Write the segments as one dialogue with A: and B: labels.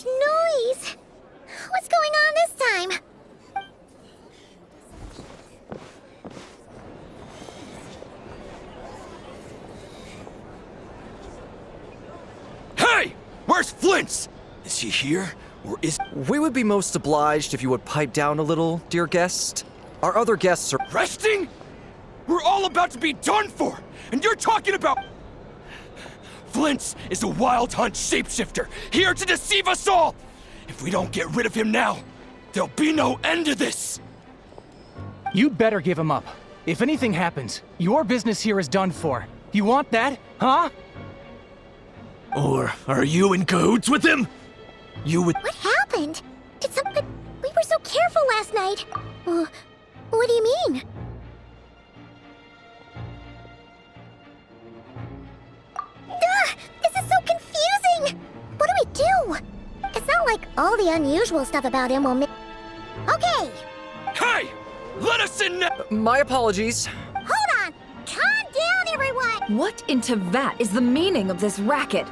A: Noise! What's going on this time?
B: Hey! Where's Flint's? Is he here, or is...
C: We would be most obliged if you would pipe down a little, dear guest. Our other guests are...
B: Resting? We're all about to be done for, and you're talking about... Flint's is a wild hunt shapeshifter, here to deceive us all! If we don't get rid of him now, there'll be no end to this!
D: You'd better give him up. If anything happens, your business here is done for. You want that, huh?
B: Or are you in cahoots with him? You would...
A: What happened? Did something... We were so careful last night. What do you mean? This is so confusing! What do we do? It's not like all the unusual stuff about him will make... Okay!
B: Hey! Let us in now!
C: My apologies.
A: Hold on! Calm down, everyone!
E: What in Tevat is the meaning of this racket?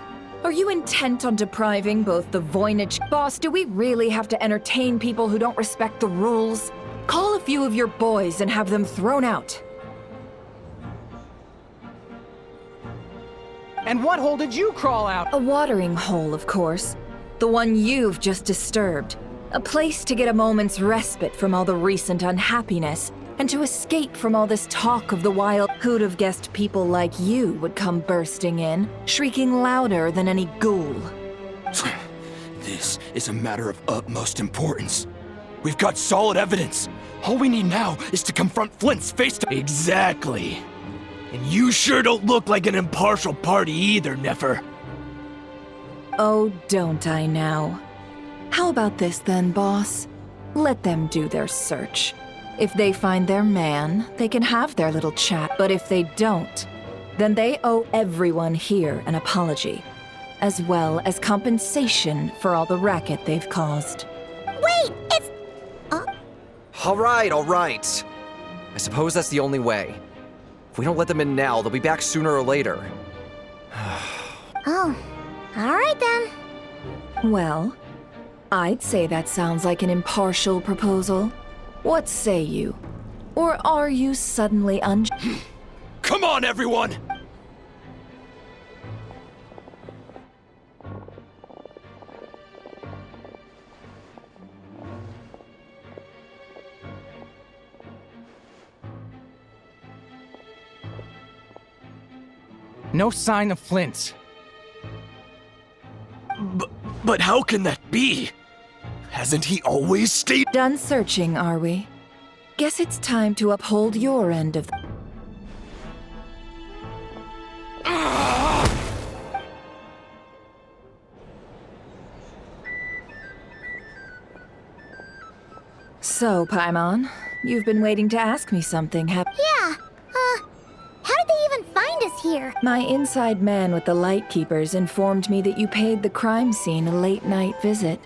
E: Are you intent on depriving both the Voynich... Boss, do we really have to entertain people who don't respect the rules? Call a few of your boys and have them thrown out.
D: And what hole did you crawl out?
E: A watering hole, of course. The one you've just disturbed. A place to get a moment's respite from all the recent unhappiness, and to escape from all this talk of the wild. Who'd have guessed people like you would come bursting in, shrieking louder than any ghoul?
B: This is a matter of utmost importance. We've got solid evidence. All we need now is to confront Flint's face to...
F: Exactly. And you sure don't look like an impartial party either, Nefer.
E: Oh, don't I now? How about this then, boss? Let them do their search. If they find their man, they can have their little chat. But if they don't, then they owe everyone here an apology, as well as compensation for all the racket they've caused.
A: Wait, it's...
C: All right. I suppose that's the only way. If we don't let them in now, they'll be back sooner or later.
A: Oh, all right then.
E: Well, I'd say that sounds like an impartial proposal. What say you? Or are you suddenly
B: Come on, everyone!
D: No sign of Flint.
F: But how can that be? Hasn't he always stayed?
E: Done searching, are we? Guess it's time to uphold your end of... So, Paimon, you've been waiting to ask me something,
A: Yeah, how did they even find us here?
E: My inside man with the Lightkeepers informed me that you paid the crime scene a late-night visit.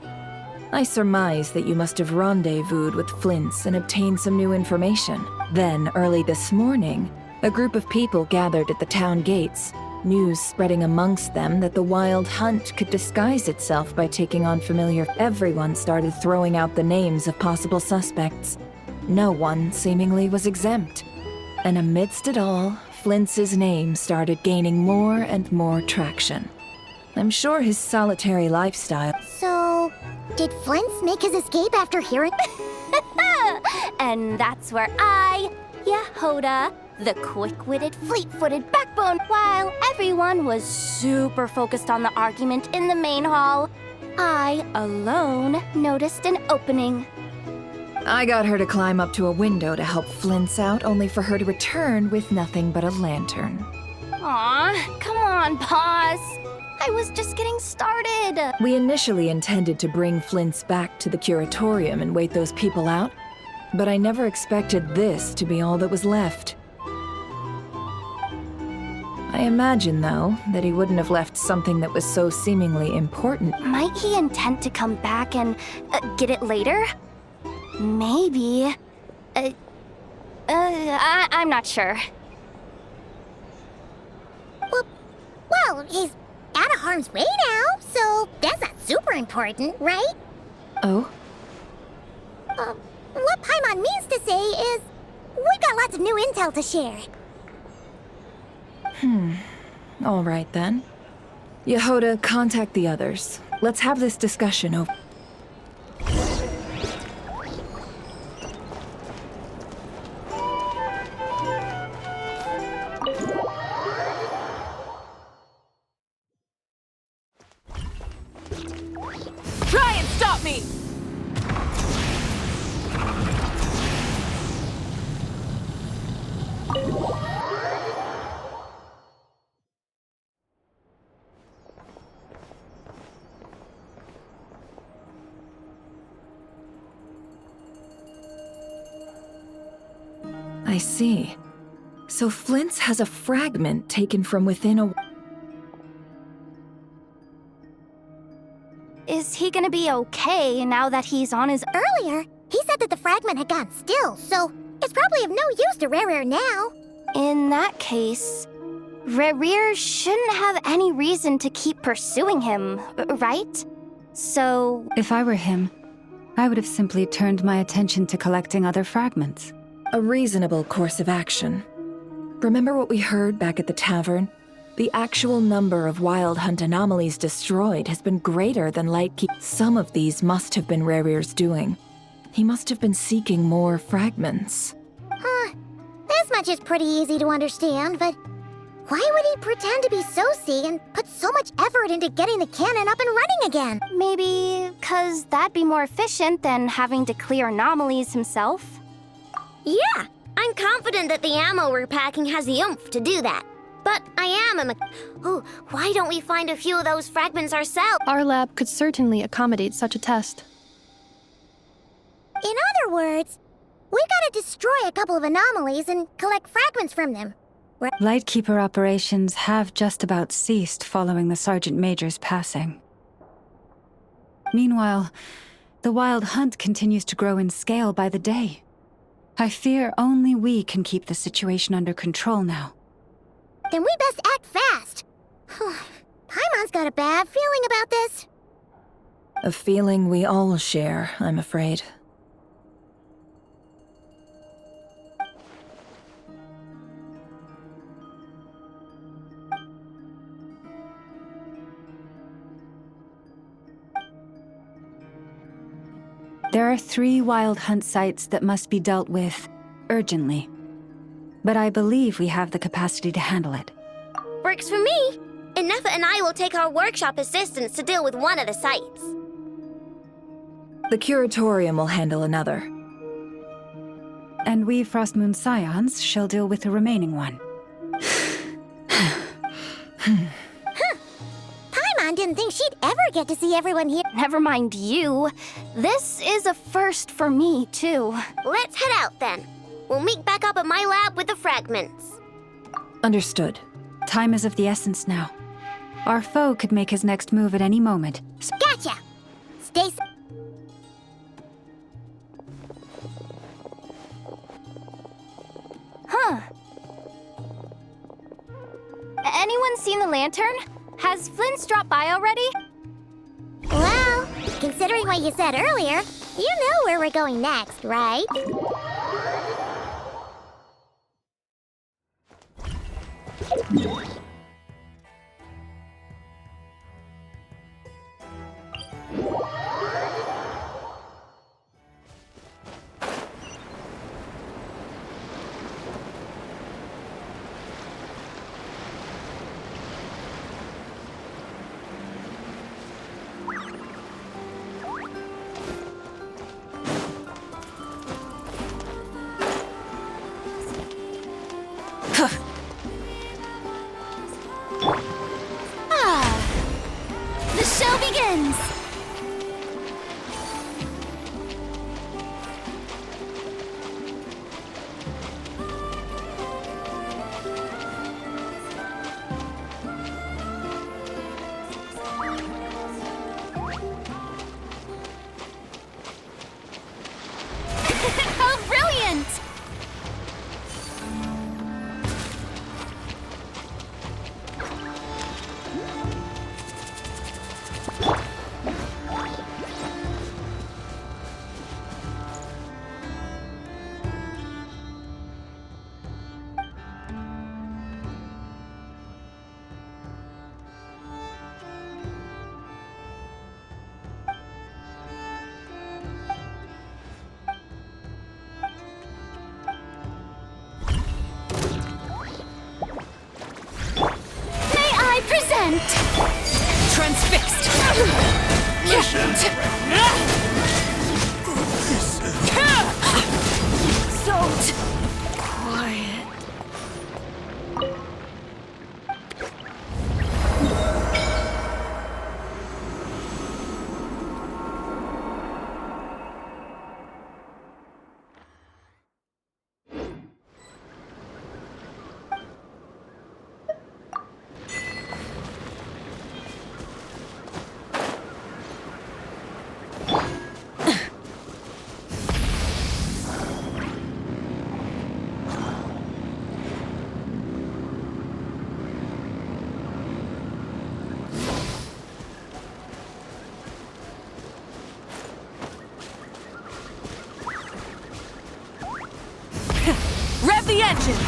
E: I surmise that you must have rendezvoused with Flint's and obtained some new information. Then, early this morning, a group of people gathered at the town gates, news spreading amongst them that the wild hunt could disguise itself by taking on familiar... Everyone started throwing out the names of possible suspects. No one, seemingly, was exempt. And amidst it all, Flint's name started gaining more and more traction. I'm sure his solitary lifestyle...
A: So, did Flint's make his escape after hearing?
G: And that's where I, Yehoda, the quick-witted, fleet-footed backbone, while everyone was super focused on the argument in the main hall, I alone noticed an opening.
E: I got her to climb up to a window to help Flint's out, only for her to return with nothing but a lantern.
G: Aw, come on, boss. I was just getting started.
E: We initially intended to bring Flint's back to the curatorium and wait those people out, but I never expected this to be all that was left. I imagine, though, that he wouldn't have left something that was so seemingly important.
G: Might he intend to come back and get it later? Maybe. I'm not sure.
A: Well, he's out of harm's way now, so that's not super important, right?
E: Oh?
A: What Paimon means to say is, we've got lots of new intel to share.
E: All right, then. Yehoda, contact the others. Let's have this discussion over.
H: Try and stop me!
E: I see. So Flint's has a fragment taken from within a...
G: Is he gonna be okay now that he's on his...
A: Earlier, he said that the fragment had gone still, so it's probably of no use to Rerir now.
G: In that case, Rerir shouldn't have any reason to keep pursuing him, right? So...
I: If I were him, I would have simply turned my attention to collecting other fragments.
E: A reasonable course of action. Remember what we heard back at the tavern? The actual number of Wild Hunt anomalies destroyed has been greater than Lightkeep. Some of these must have been Rerir's doing. He must have been seeking more fragments.
A: This much is pretty easy to understand, but why would he pretend to be Soci and put so much effort into getting the cannon up and running again?
G: maybe 'cause that'd be more efficient than having to clear anomalies himself?
A: Yeah, I'm confident that the ammo we're packing has the oomph to do that. But I am Oh, why don't we find a few of those fragments ourselves?
J: Our lab could certainly accommodate such a test.
A: In other words, we gotta destroy a couple of anomalies and collect fragments from them.
I: Lightkeeper operations have just about ceased following the Sergeant Major's passing. Meanwhile, the Wild Hunt continues to grow in scale by the day. I fear only we can keep the situation under control now.
A: Then we best act fast. Paimon's got a bad feeling about this.
E: A feeling we all share, I'm afraid.
I: There are 3 Wild Hunt sites that must be dealt with urgently. But I believe we have the capacity to handle it.
A: Works for me. Nefa and I will take our workshop assistants to deal with one of the sites.
E: The Curatorium will handle another.
I: And we Frostmoon Scions shall deal with the remaining one.
A: Paimon didn't think she'd ever get to see everyone here.
G: Never mind you. This is a first for me, too.
A: Let's head out then. We'll meet back up at my lab with the fragments.
E: Understood.
I: Time is of the essence now. Our foe could make his next move at any moment.
A: Gotcha! Stay s-
G: Huh. Anyone seen the lantern? Has Flint's dropped by already?
A: Well, considering what you said earlier, you know where we're going next, right?
G: The show begins!
H: Transfixed!
J: So quiet.
H: Rev the engines!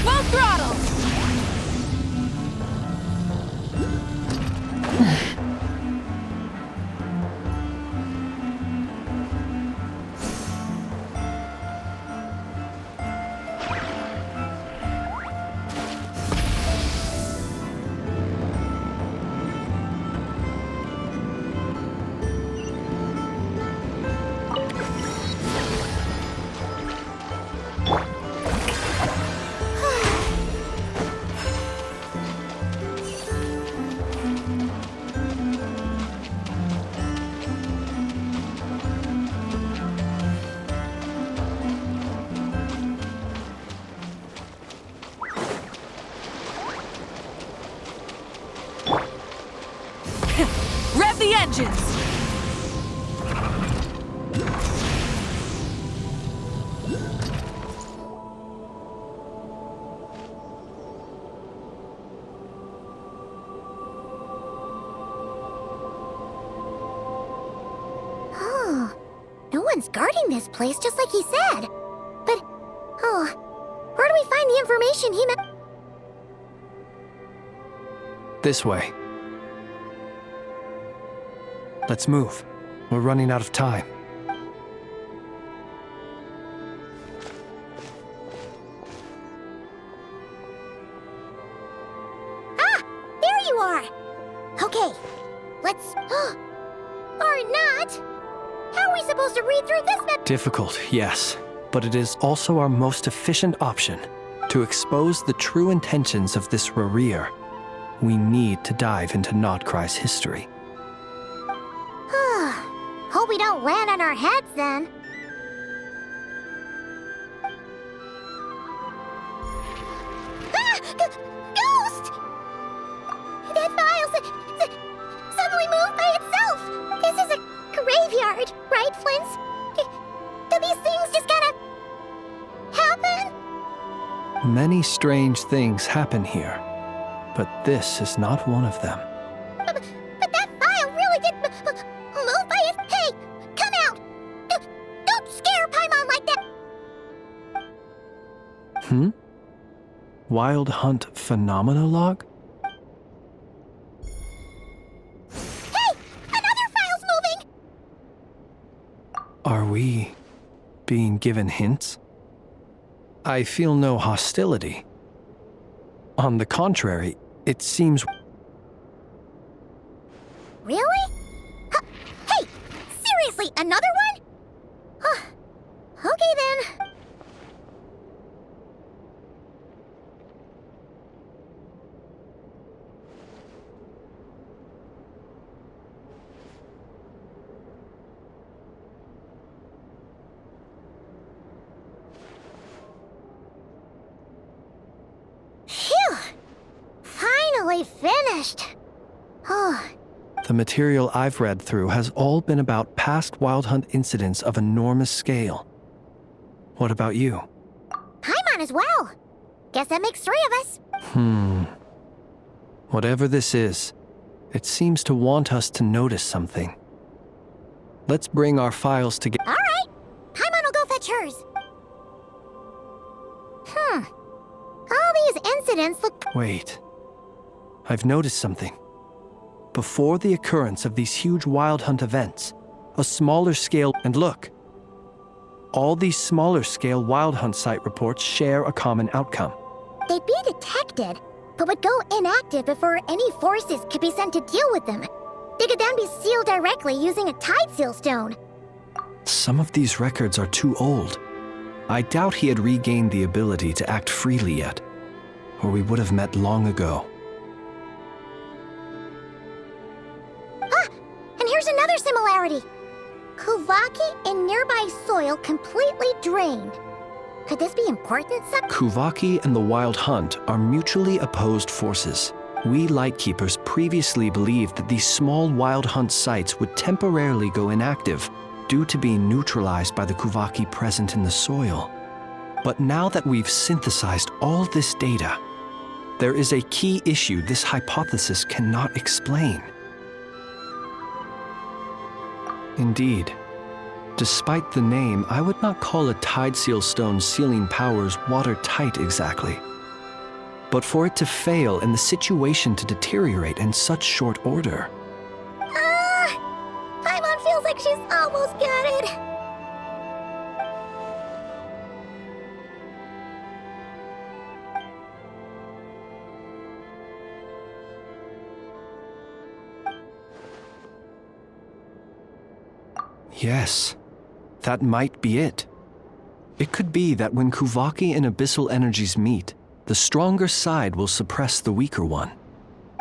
H: Full throttle! Rev the engines!
A: Oh, no one's guarding this place just like he said. But, where do we find the information he meant?
F: This way. Let's move. We're running out of time.
A: Ah! There you are! Okay, let's... Or not! How are we supposed to read through this map?
F: Difficult, yes. But it is also our most efficient option. To expose the true intentions of this Rerir, we need to dive into Notcry's history.
A: Hope we don't land on our heads then. Ah! Ghost! That file suddenly moved by itself! This is a graveyard, right, Flint? Do these things just gotta happen?
F: Many strange things happen here, but this is not one of them.
A: But that file really did move by its... Hey! Come out! Don't scare Paimon like that!
F: Wild Hunt Phenomenologue?
A: Hey! Another file's moving!
F: Are we being given hints? I feel no hostility. On the contrary, it seems...
A: Really? Hey! Seriously, another one? Okay then. Phew! Finally finished. Oh.
F: The material I've read through has all been about past Wild Hunt incidents of enormous scale. What about you?
A: Paimon as well. Guess that makes 3 of us.
F: Whatever this is, it seems to want us to notice something. Let's bring our files together.
A: All right. Paimon will go fetch hers. All these incidents look...
F: Wait. I've noticed something. Before the occurrence of these huge Wild Hunt events, a smaller scale... And look. All these smaller scale Wild Hunt site reports share a common outcome.
A: They'd be detected, but would go inactive before any forces could be sent to deal with them. They could then be sealed directly using a tide seal stone.
F: Some of these records are too old. I doubt he had regained the ability to act freely yet, or we would have met long ago.
A: And here's another similarity. Kuvaki in nearby soil completely drained. Could this be important?
F: Kuvaki and the Wild Hunt are mutually opposed forces. We Lightkeepers previously believed that these small Wild Hunt sites would temporarily go inactive due to being neutralized by the Kuvaki present in the soil. But now that we've synthesized all this data, there is a key issue this hypothesis cannot explain. Indeed, despite the name, I would not call a tide seal stone's sealing powers watertight exactly. But for it to fail and the situation to deteriorate in such short order...
A: Paimon feels like she's almost got it.
F: Yes, that might be it. It could be that when Kuvaki and abyssal energies meet, the stronger side will suppress the weaker one.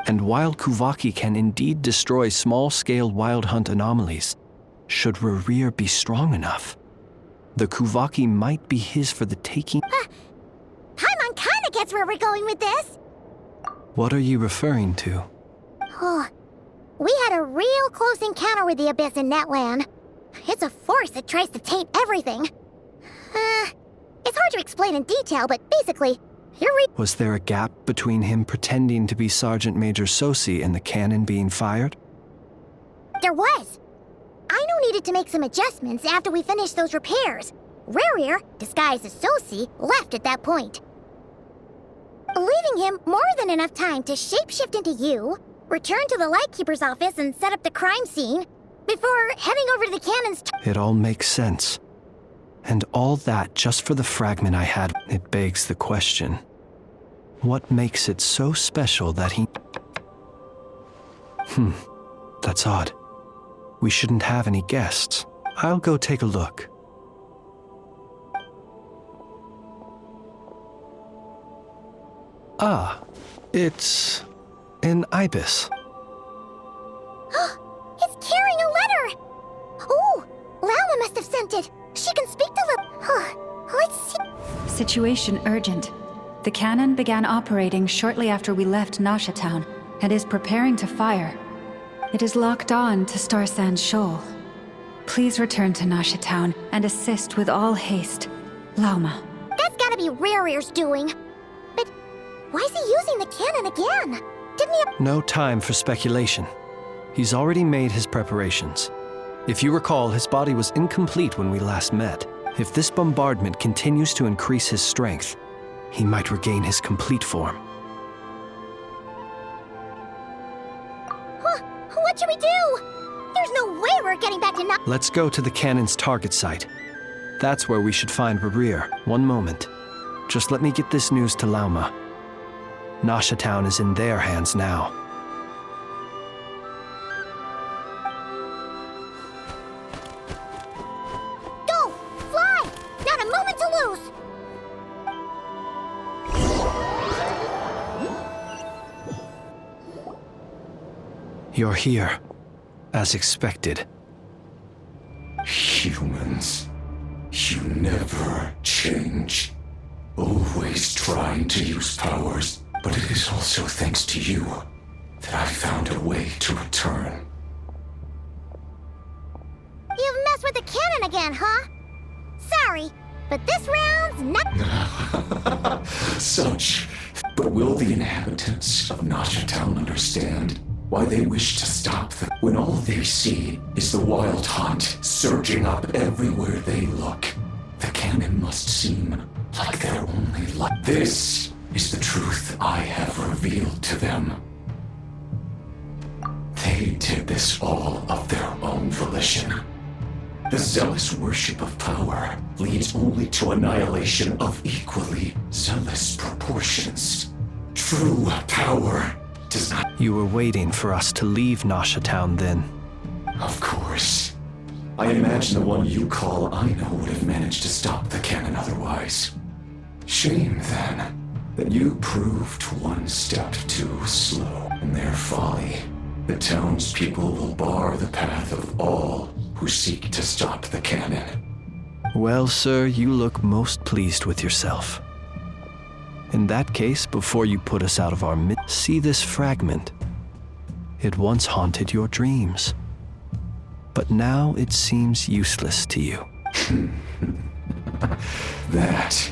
F: And while Kuvaki can indeed destroy small-scale Wild Hunt anomalies, should Rerir be strong enough, the Kuvaki might be his for the taking.
A: Paimon kinda gets where we're going with this.
F: What are you referring to?
A: Oh, we had a real close encounter with the Abyss in Netland. It's a force that tries to taint everything. It's hard to explain in detail, but basically,
F: Was there a gap between him pretending to be Sergeant Major Sosi and the cannon being fired?
A: There was. Aino needed to make some adjustments after we finished those repairs. Rerir, disguised as Sosi, left at that point. Leaving him more than enough time to shapeshift into you, return to the Lightkeeper's office and set up the crime scene, before heading over to the cannon's...
F: It all makes sense. And all that just for the fragment I had. It begs the question. What makes it so special that he... That's odd. We shouldn't have any guests. I'll go take a look. Ah, it's... an ibis.
A: It's carrying a letter! Ooh, Lauma must have sent it. She can speak to Let's see.
I: Situation urgent. The cannon began operating shortly after we left Nasha Town and is preparing to fire. It is locked on to Star Sand Shoal. Please return to Nasha Town and assist with all haste. Lauma.
A: That's gotta be Rerir's doing. But why is he using the cannon again? Didn't he...
F: No time for speculation. He's already made his preparations. If you recall, his body was incomplete when we last met. If this bombardment continues to increase his strength, he might regain his complete form.
A: What should we do? There's no way we're getting back to
F: Let's go to the cannon's target site. That's where we should find Rerir. One moment. Just let me get this news to Lauma. Nasha Town is in their hands now.
A: Go! Fly! Not a moment to lose!
F: You're here, as expected.
K: Humans, you never change. Always trying to use powers, but it is also thanks to you that I found a way to return.
A: You've messed with the cannon again, huh? Sorry, but this round's not...
K: Such. But will the inhabitants of Nasha Town understand? why they wish to stop them when all they see is the Wild Hunt surging up everywhere they look. The cannon must seem like their only life. This is the truth I have revealed to them. They did this all of their own volition. The zealous worship of power leads only to annihilation of equally zealous proportions. True power does not...
F: You were waiting for us to leave Nasha Town then.
K: Of course. I imagine the one you call Aina would have managed to stop the cannon otherwise. Shame, then, that you proved one step too slow. In their folly, the townspeople will bar the path of all who seek to stop the cannon.
F: Well, sir, you look most pleased with yourself. In that case, before you put us out of our midst, see this fragment. It once haunted your dreams, but now it seems useless to you.
K: That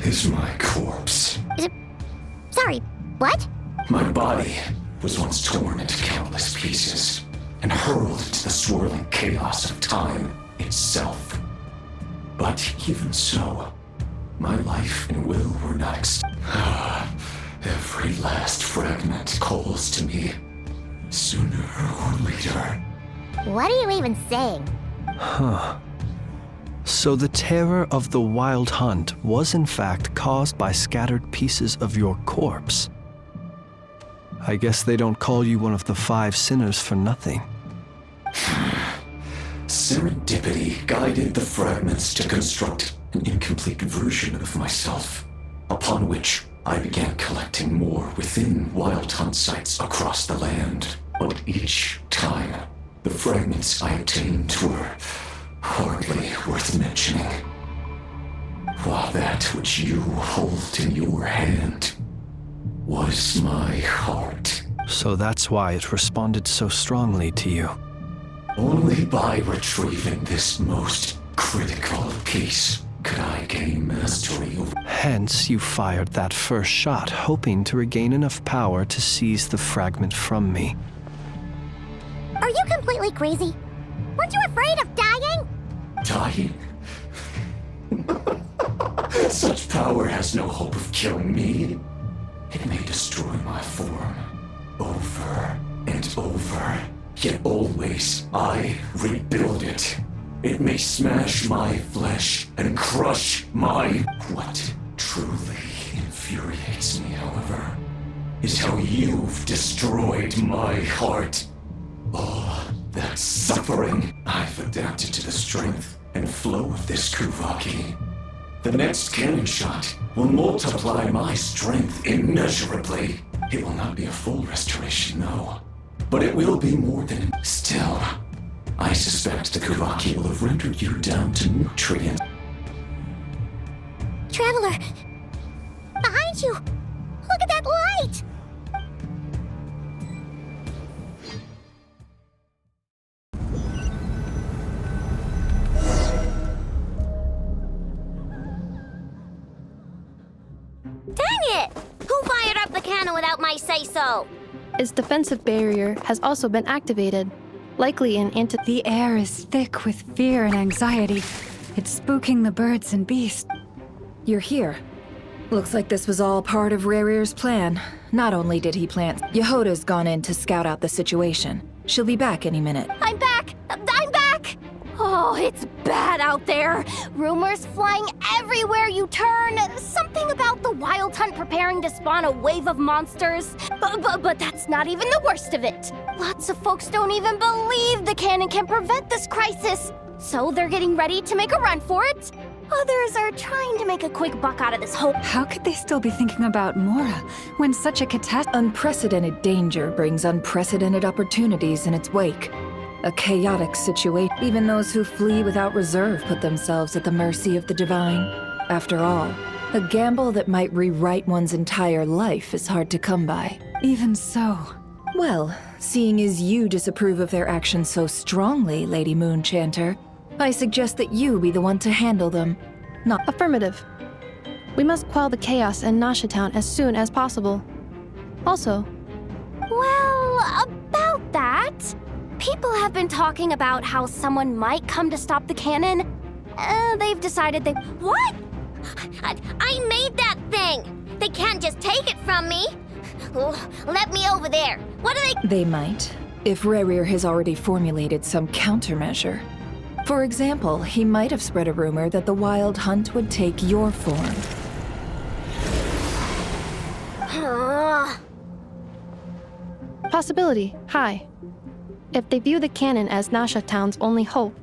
K: is my corpse.
A: Sorry, what?
K: My body was once torn into countless pieces and hurled into the swirling chaos of time itself. But even so, my life and will were not every last fragment calls to me, sooner or later.
A: What are you even saying?
F: Huh. So the terror of the Wild Hunt was in fact caused by scattered pieces of your corpse. I guess they don't call you one of the 5 sinners for nothing.
K: Serendipity guided the fragments to construct an incomplete version of myself, upon which I began collecting more within Wild Hunt sites across the land. But each time, the fragments I obtained were hardly worth mentioning. While that which you hold in your hand was my heart.
F: So that's why it responded so strongly to you.
K: Only by retrieving this most critical piece could I gain mastery over...
F: Hence, you fired that first shot, hoping to regain enough power to seize the fragment from me.
A: Are you completely crazy? Weren't you afraid of dying?
K: Dying? Such power has no hope of killing me. It may destroy my form over and over, yet always I rebuild it. It may smash my flesh and crush my... What truly infuriates me, however, is how you've destroyed my heart. All that suffering I've adapted to the strength and flow of this Kuvaki. The next cannon shot will multiply my strength immeasurably. It will not be a full restoration, no. But it will be more than... Still, I suspect the Kuvaki will have rendered you down to nutrients.
A: Traveler! Behind you! Look at that light!
G: Dang it! Who fired up the cannon without my say-so?
L: Its defensive barrier has also been activated, likely in
I: The air is thick with fear and anxiety. It's spooking the birds and beasts.
E: You're here. Looks like this was all part of Rerir's plan. Not only did he plant... Yehoda's gone in to scout out the situation. She'll be back any minute.
G: I'm back! I'm back! Oh, it's bad out there. Rumors flying everywhere you turn. Something about the Wild Hunt preparing to spawn a wave of monsters. But that's not even the worst of it. Lots of folks don't even believe the cannon can prevent this crisis. So they're getting ready to make a run for it. Others are trying to make a quick buck out of this whole...
I: How could they still be thinking about Mora when such a catastrophe...
E: Unprecedented danger brings unprecedented opportunities in its wake. A chaotic situation. Even those who flee without reserve put themselves at the mercy of the divine. After all, a gamble that might rewrite one's entire life is hard to come by.
I: Even so...
E: Well, seeing as you disapprove of their actions so strongly, Lady Moonchanter, I suggest that you be the one to handle them. Not...
L: Affirmative. We must quell the chaos in Nasha Town as soon as possible. Also...
G: Well, a that. People have been talking about how someone might come to stop the cannon. They've decided they...
A: What? I made that thing! They can't just take it from me! Let me over there. What do they...
E: They might, if Rerir has already formulated some countermeasure. For example, he might have spread a rumor that the Wild Hunt would take your form.
L: Possibility, high. If they view the cannon as Nasha Town's only hope,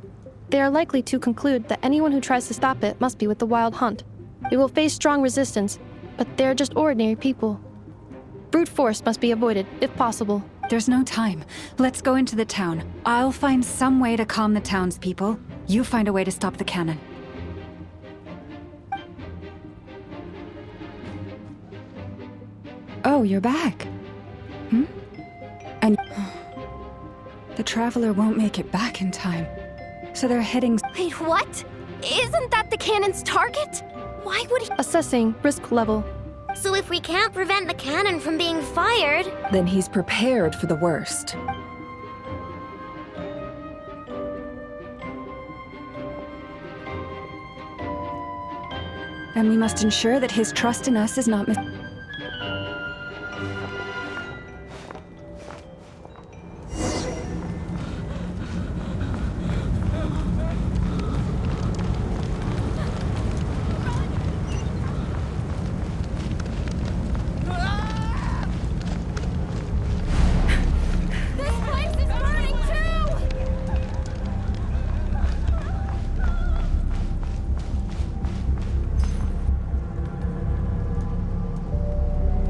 L: they are likely to conclude that anyone who tries to stop it must be with the Wild Hunt. We will face strong resistance, but they're just ordinary people. Brute force must be avoided, if possible.
I: There's no time. Let's go into the town. I'll find some way to calm the townspeople. You find a way to stop the cannon. Oh, you're back. And the Traveler won't make it back in time. So they're heading...
G: Wait, what? Isn't that the cannon's target? Why would he...
L: Assessing risk level.
A: So if we can't prevent the cannon from being fired...
E: Then he's prepared for the worst.
I: And we must ensure that his trust in us is not mis...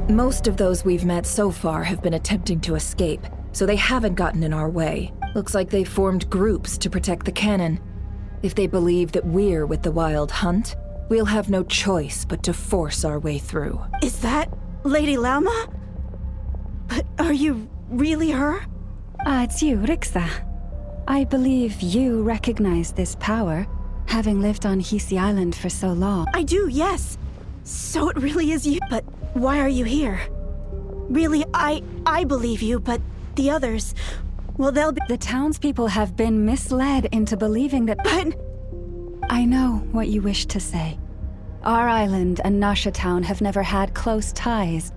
E: Most of those we've met so far have been attempting to escape, so they haven't gotten in our way. Looks like they formed groups to protect the cannon. If they believe that we're with the Wild Hunt, we'll have no choice but to force our way through.
J: Is that Lady Lauma? But are you really her?
I: It's you, Rixa. I believe you recognize this power, having lived on Hisi Island for so long.
J: I do, yes. So it really is you. But why are you here? Really, I believe you, but the others, well, they'll be...
I: The townspeople have been misled into believing that...
J: But...
I: I know what you wish to say. Our island and Nasha Town have never had close ties.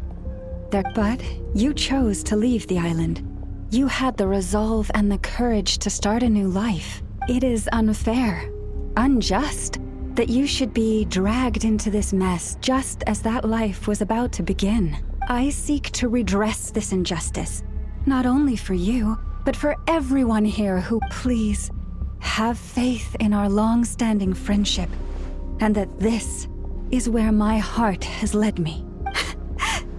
I: But you chose to leave the island. You had the resolve and the courage to start a new life. It is unfair, unjust, that you should be dragged into this mess just as that life was about to begin. I seek to redress this injustice, not only for you, but for everyone here who, please, have faith in our long-standing friendship, and that this is where my heart has led me.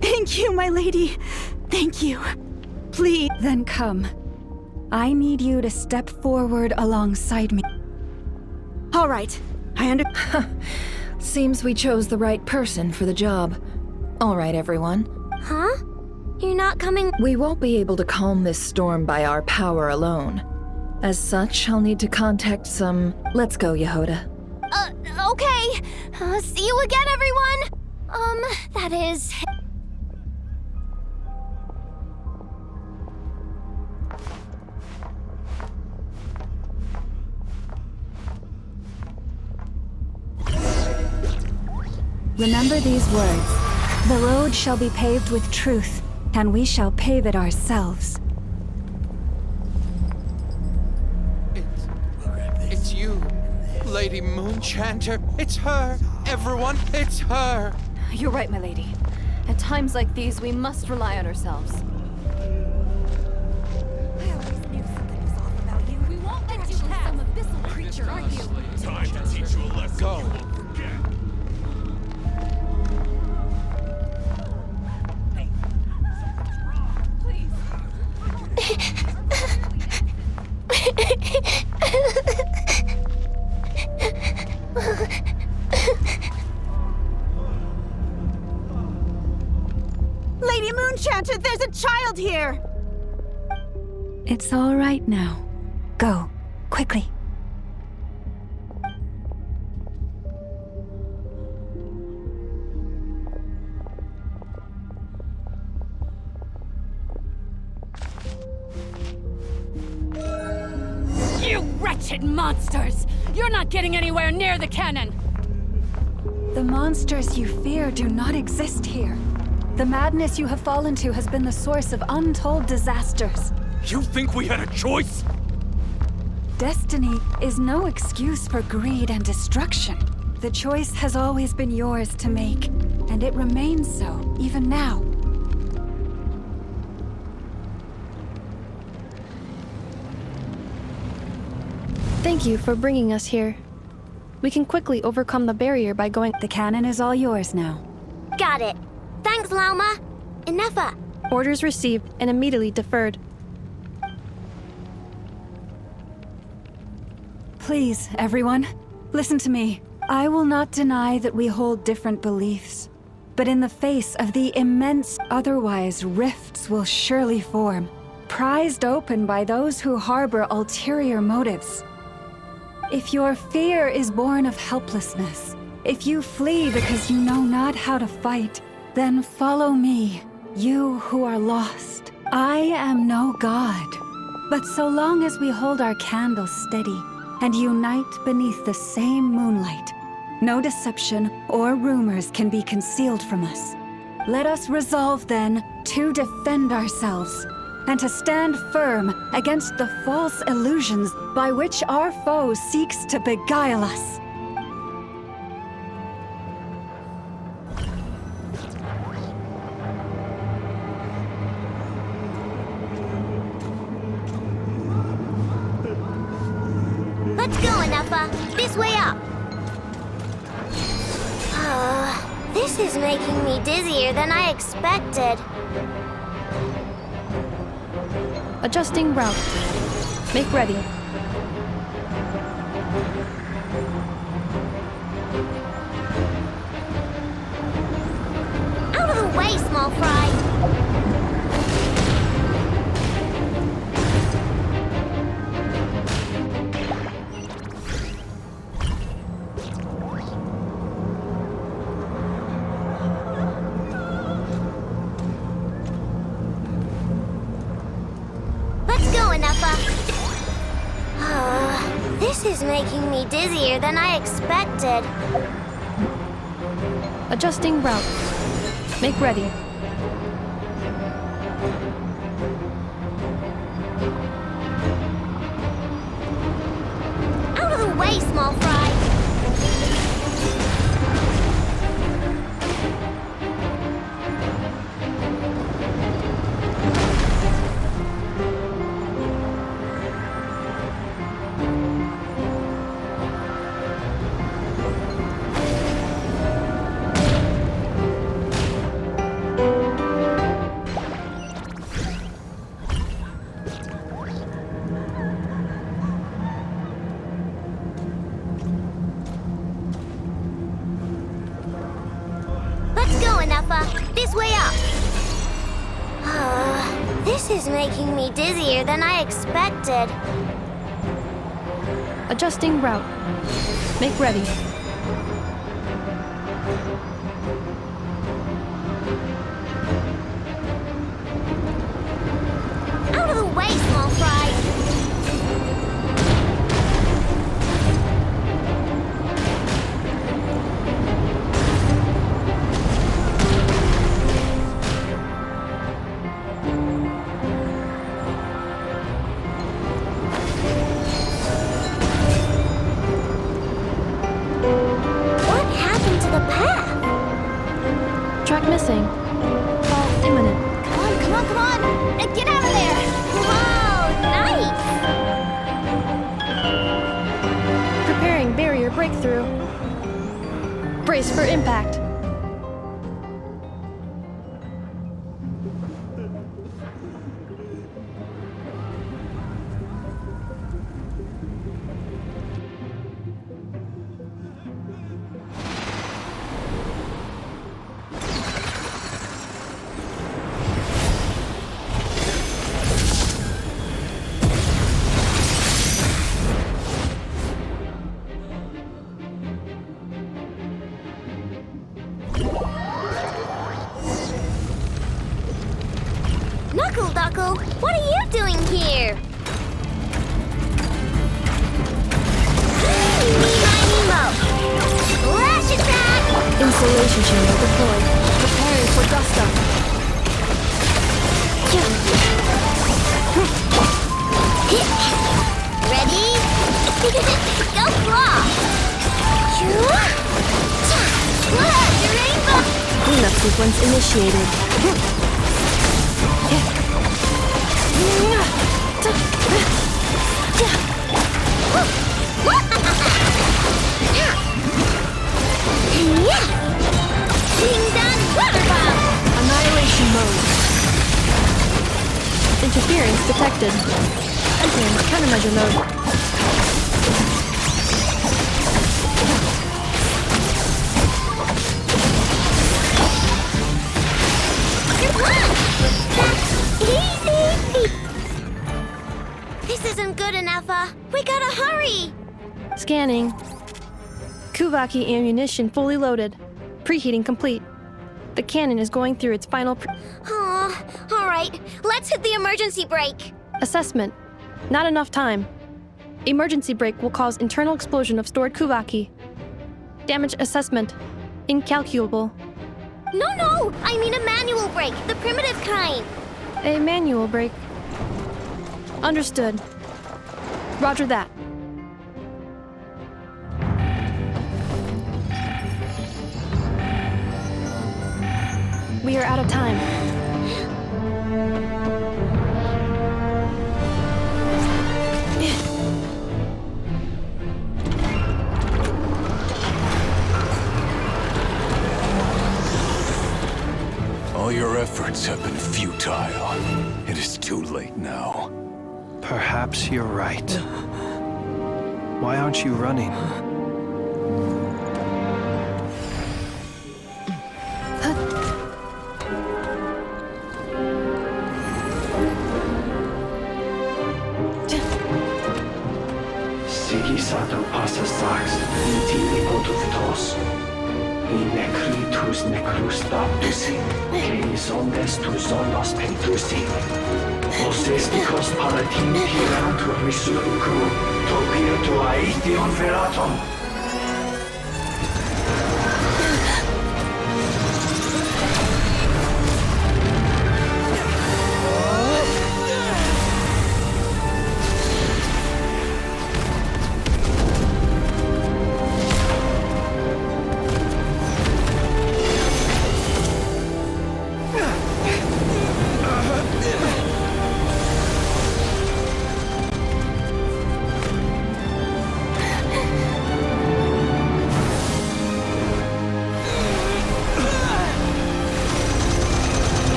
J: Thank you, my lady. Thank you. Please.
I: Then come. I need you to step forward alongside me.
J: All right.
E: Seems we chose the right person for the job. All right, everyone.
A: Huh? You're not coming...
E: We won't be able to calm this storm by our power alone. As such, I'll need to contact some... Let's go, Yehoda.
G: Okay. See you again, everyone. That is...
I: Remember these words. The road shall be paved with truth, and we shall pave it ourselves.
M: It's you, Lady Moonchanter. It's her. Everyone, it's her.
N: You're right, my lady. At times like these, we must rely on ourselves. I always knew something was off about you. We won't let you have some abyssal creature, are you?
M: Time to teach you a lesson. Go.
J: Lady Moonchanter, there's a child here!
I: It's all right now. Go, quickly.
H: You wretched monsters! You're not getting anywhere near the cannon!
I: The monsters you fear do not exist here. The madness you have fallen to has been the source of untold disasters.
B: You think we had a choice?
I: Destiny is no excuse for greed and destruction. The choice has always been yours to make, and it remains so, even now.
L: Thank you for bringing us here. We can quickly overcome the barrier by going—
I: The cannon is all yours now.
A: Got it. Thanks, Lauma. Enough.
L: Orders received and immediately deferred.
I: Please, everyone, listen to me. I will not deny that we hold different beliefs. But in the face of the immense otherwise, rifts will surely form, prized open by those who harbor ulterior motives. If your fear is born of helplessness, if you flee because you know not how to fight, then follow me, you who are lost. I am no god, but so long as we hold our candles steady and unite beneath the same moonlight, no deception or rumors can be concealed from us. Let us resolve then to defend ourselves and to stand firm against the false illusions by which our foe seeks to beguile us.
A: Let's go, Anafa. This way up. This is making me dizzier than I expected.
L: Adjusting route. Make ready.
A: Out of the way, small fry. This is making me dizzier than I expected.
L: Adjusting route. Make ready.
A: Out of the way, small fry. This way up. This is making me dizzier than I expected.
L: Adjusting route. Make ready.
A: Out of the way, small fry.
L: Track missing. Fall imminent.
A: Come on! And get out of there! Whoa, nice!
L: Preparing barrier breakthrough. Brace for impact.
A: Knuckle-Duckle, what are you doing here? Go claw! Rainbow!
L: Cleanup sequence initiated.
A: Ding dong water bomb!
L: Annihilation mode. Interference detected. Entering countermeasure mode.
A: This isn't good enough, we gotta hurry!
L: Scanning. Kuvaki ammunition fully loaded. Preheating complete. The cannon is going through its final
A: Alright, let's hit the emergency brake.
L: assessment. Not enough time. Emergency brake will cause internal explosion of stored Kuvaki. Damage assessment. Incalculable.
A: No, I mean a manual brake, the primitive kind.
L: A manual brake. Understood. Roger that. We are out of time.
K: All your efforts have been futile. It is too late now.
F: Perhaps you're right. Why aren't you running?
O: Sigisato passa sax, intili potus in necritus necrus baptusi, cenis ondes tu zonos pentusi. Osesticos palatin pirantur resurcu, topirtu aetion veratum.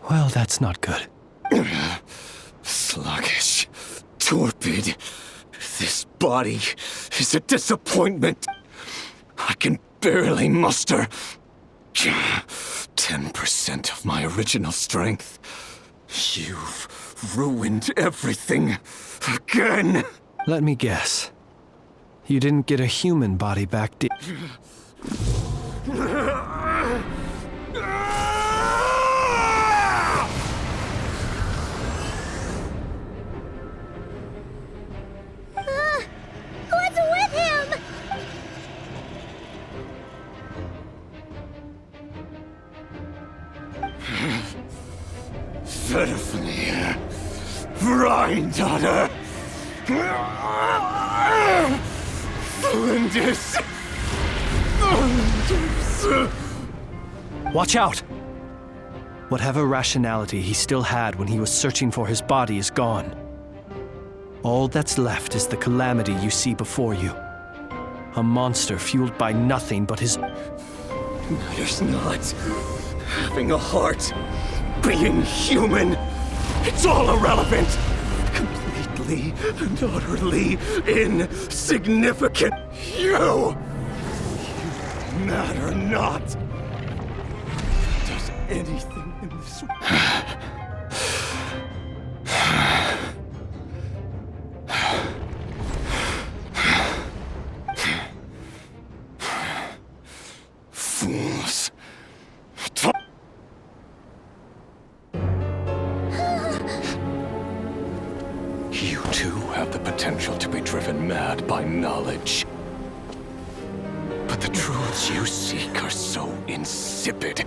F: Well, that's not good.
K: Sluggish. Torpid. This body is a disappointment. I can barely muster 10% of my original strength. You've ruined everything again.
F: Let me guess. You didn't get a human body back, did
A: What's with him?
K: pitifully, Rhine-daughter. Flinders.
F: Watch out! Whatever rationality he still had when he was searching for his body is gone. All that's left is the calamity you see before you. A monster fueled by nothing but his...
K: Matters not. Having a heart. Being human. It's all irrelevant. Completely and utterly insignificant. You matter not. Does anything in this fools. You too have the potential to be driven mad by knowledge. But the truths you seek are so insipid.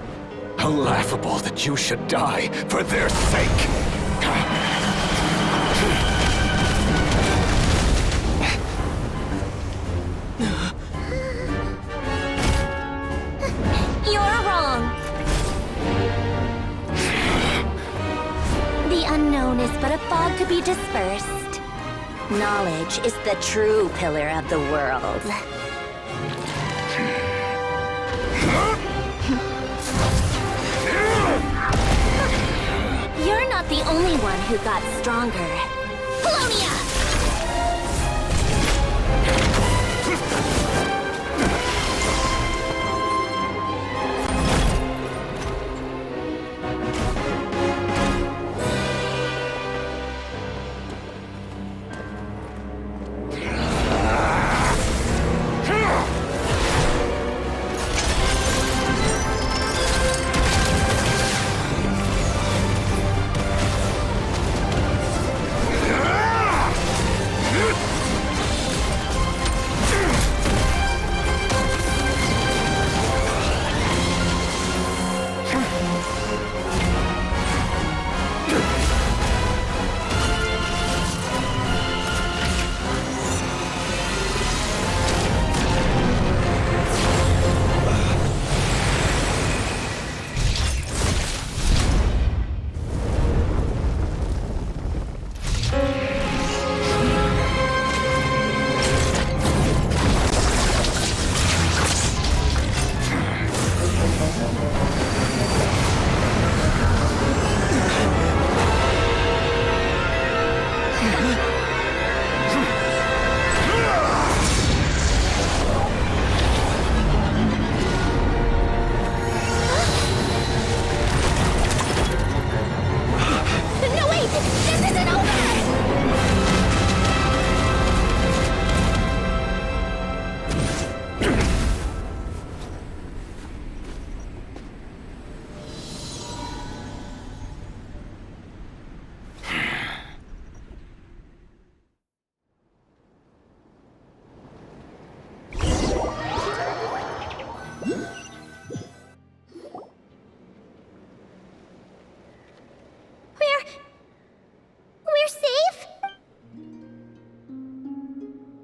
K: How laughable that you should die for their sake.
G: You're wrong. The unknown is but a fog to be dispersed. Knowledge is the true pillar of the world. You're not the only one who got stronger. Polonia!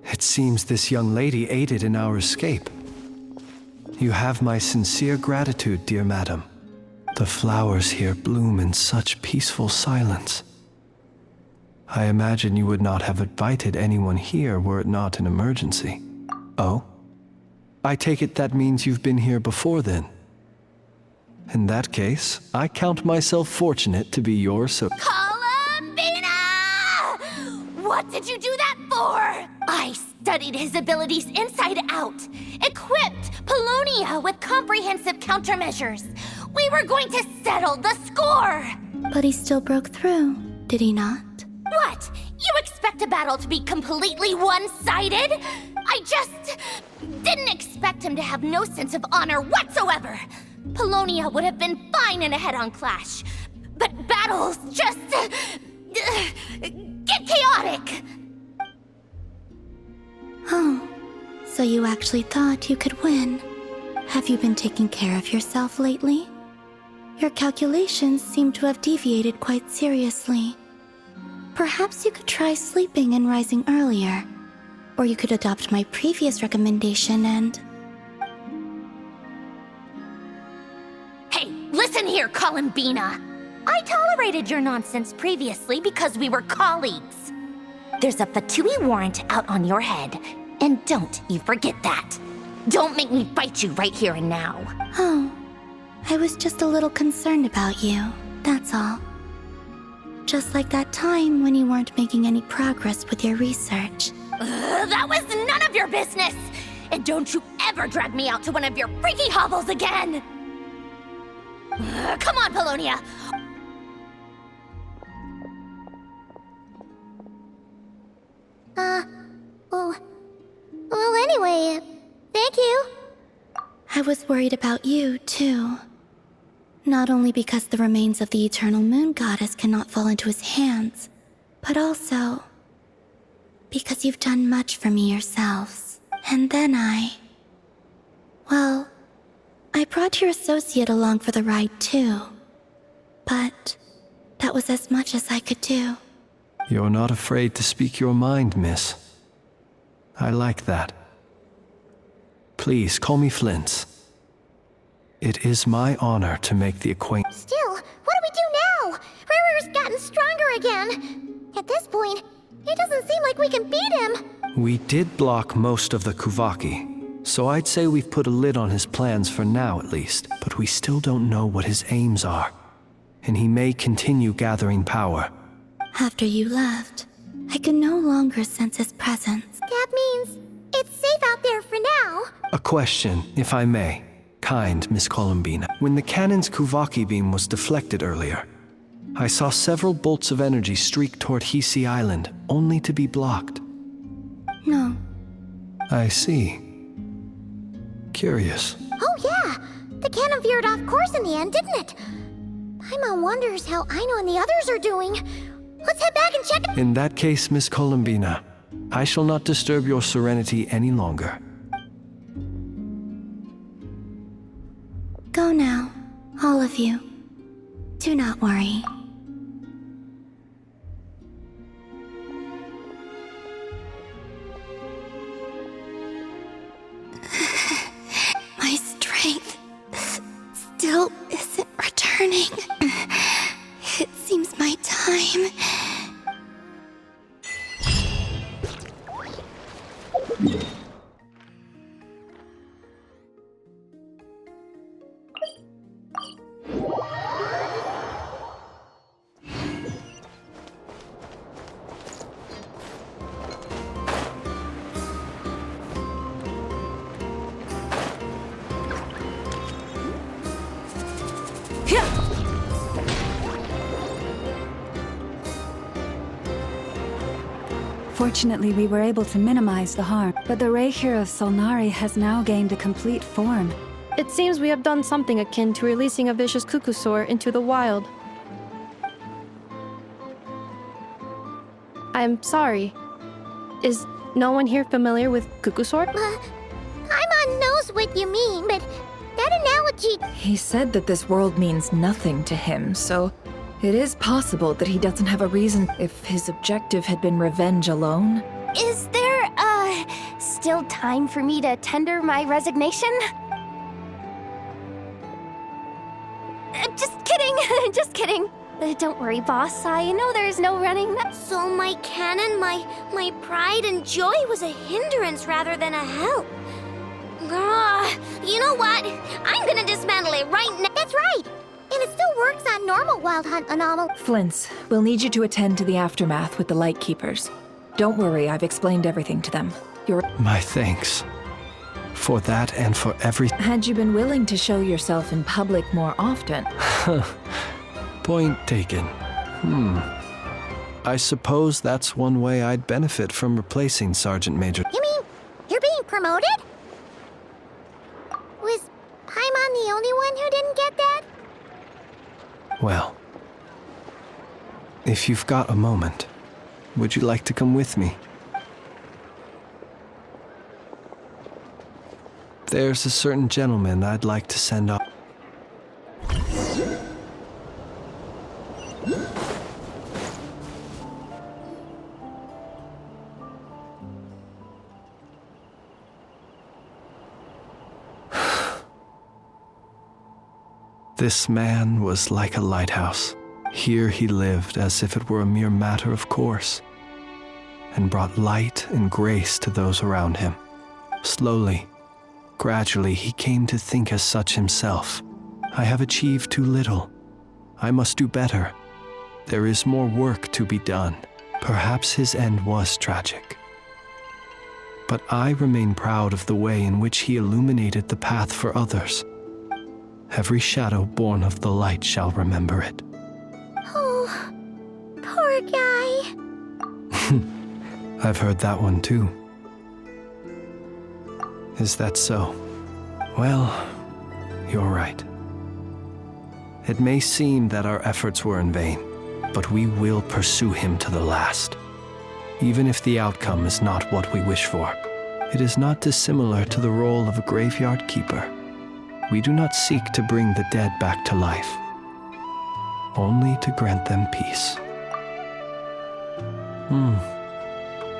F: It seems this young lady aided in our escape. You have my sincere gratitude, dear madam. The flowers here bloom in such peaceful silence. I imagine you would not have invited anyone here were it not an emergency. Oh? I take it that means you've been here before then. In that case, I count myself fortunate to be your
G: Columbina! What did you do that for? I studied his abilities inside out, equipped Polonia with comprehensive countermeasures. We were going to settle the score!
P: But he still broke through, did he not?
G: What? You expect a battle to be completely one-sided? I just didn't expect him to have no sense of honor whatsoever. Polonia would have been fine in a head-on clash, but battles just get chaotic.
P: Oh, so you actually thought you could win. Have you been taking care of yourself lately? Your calculations seem to have deviated quite seriously. Perhaps you could try sleeping and rising earlier. Or you could adopt my previous recommendation and...
G: Hey, listen here, Columbina! I tolerated your nonsense previously because we were colleagues. There's a Fatui warrant out on your head, and don't you forget that. Don't make me fight you right here and now.
P: Oh, I was just a little concerned about you, that's all. Just like that time when you weren't making any progress with your research.
G: That was none of your business! And don't you ever drag me out to one of your freaky hovels again! Come on, Polonia!
A: Well, anyway, thank you.
P: I was worried about you, too. Not only because the remains of the Eternal Moon Goddess cannot fall into his hands, but also because you've done much for me yourselves. And then well, I brought your associate along for the ride, too. But that was as much as I could do.
F: You're not afraid to speak your mind, miss. I like that. Please, call me Flint. It is my honor to make the acquaintance.
A: Still, what do we do now? Rerir's gotten stronger again. At this point, it doesn't seem like we can beat him.
F: We did block most of the Kuvaki, so I'd say we've put a lid on his plans for now at least. But we still don't know what his aims are, and he may continue gathering power.
P: After you left, I could no longer sense his presence.
A: That means it's safe out there for now.
F: A question, if I may. Kind Miss Columbina. When the cannon's Kuvaki beam was deflected earlier, I saw several bolts of energy streak toward Hisi Island, only to be blocked.
P: No.
F: I see. Curious.
A: Oh yeah, the cannon veered off course in the end, didn't it? Paimon wonders how Aino and the others are doing. Let's head back and check.
F: In that case, Miss Columbina, I shall not disturb your serenity any longer.
P: Go now, all of you. Do not worry. My strength still isn't returning. It seems my time.
I: Fortunately, we were able to minimize the harm, but the Rerir of Solnari has now gained a complete form.
L: It seems we have done something akin to releasing a vicious Kukusaur into the wild. I'm sorry. Is no one here familiar with Kukusaur?
A: Paimon knows what you mean, but that analogy...
E: He said that this world means nothing to him, so it is possible that he doesn't have a reason if his objective had been revenge alone.
G: Is there, still time for me to tender my resignation? Just kidding, just kidding. Don't worry, boss. I know there's no running.
A: So my cannon, my pride and joy was a hindrance rather than a help. You know what? I'm gonna dismantle it right now. That's right. And it still works on normal Wild Hunt anomaly.
E: Flint, we'll need you to attend to the aftermath with the Light Keepers. Don't worry, I've explained everything to them.
F: My thanks. For that and for everything.
E: Had you been willing to show yourself in public more often...
F: Point taken. I suppose that's one way I'd benefit from replacing Sergeant Major.
A: You mean you're being promoted? Was Paimon the only one who didn't get that?
F: Well, if you've got a moment, would you like to come with me? There's a certain gentleman I'd like to send off. This man was like a lighthouse. Here he lived as if it were a mere matter of course, and brought light and grace to those around him. Slowly, gradually, he came to think as such himself. I have achieved too little. I must do better. There is more work to be done. Perhaps his end was tragic. But I remain proud of the way in which he illuminated the path for others. Every shadow born of the light shall remember it.
A: Oh, poor guy.
F: I've heard that one too. Is that so? Well, you're right. It may seem that our efforts were in vain, but we will pursue him to the last. Even if the outcome is not what we wish for, it is not dissimilar to the role of a graveyard keeper. We do not seek to bring the dead back to life, only to grant them peace.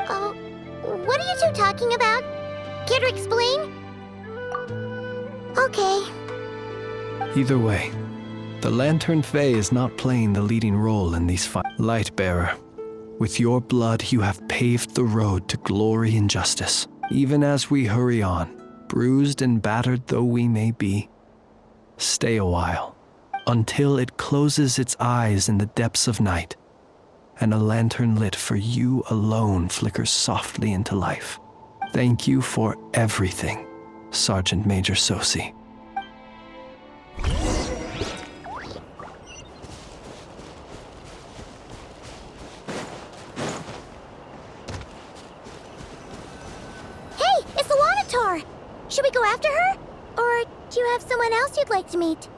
A: Oh, what are you two talking about? Care to explain? Okay.
F: Either way, the Lantern Fae is not playing the leading role in these fights. Lightbearer, with your blood you have paved the road to glory and justice. Even as we hurry on, bruised and battered though we may be, stay a while, until it closes its eyes in the depths of night, and a lantern lit for you alone flickers softly into life. Thank you for everything, Sergeant Major Sosi.
A: Hey, it's Lanatar! Should we go after her? Or do you have someone else you'd like to meet?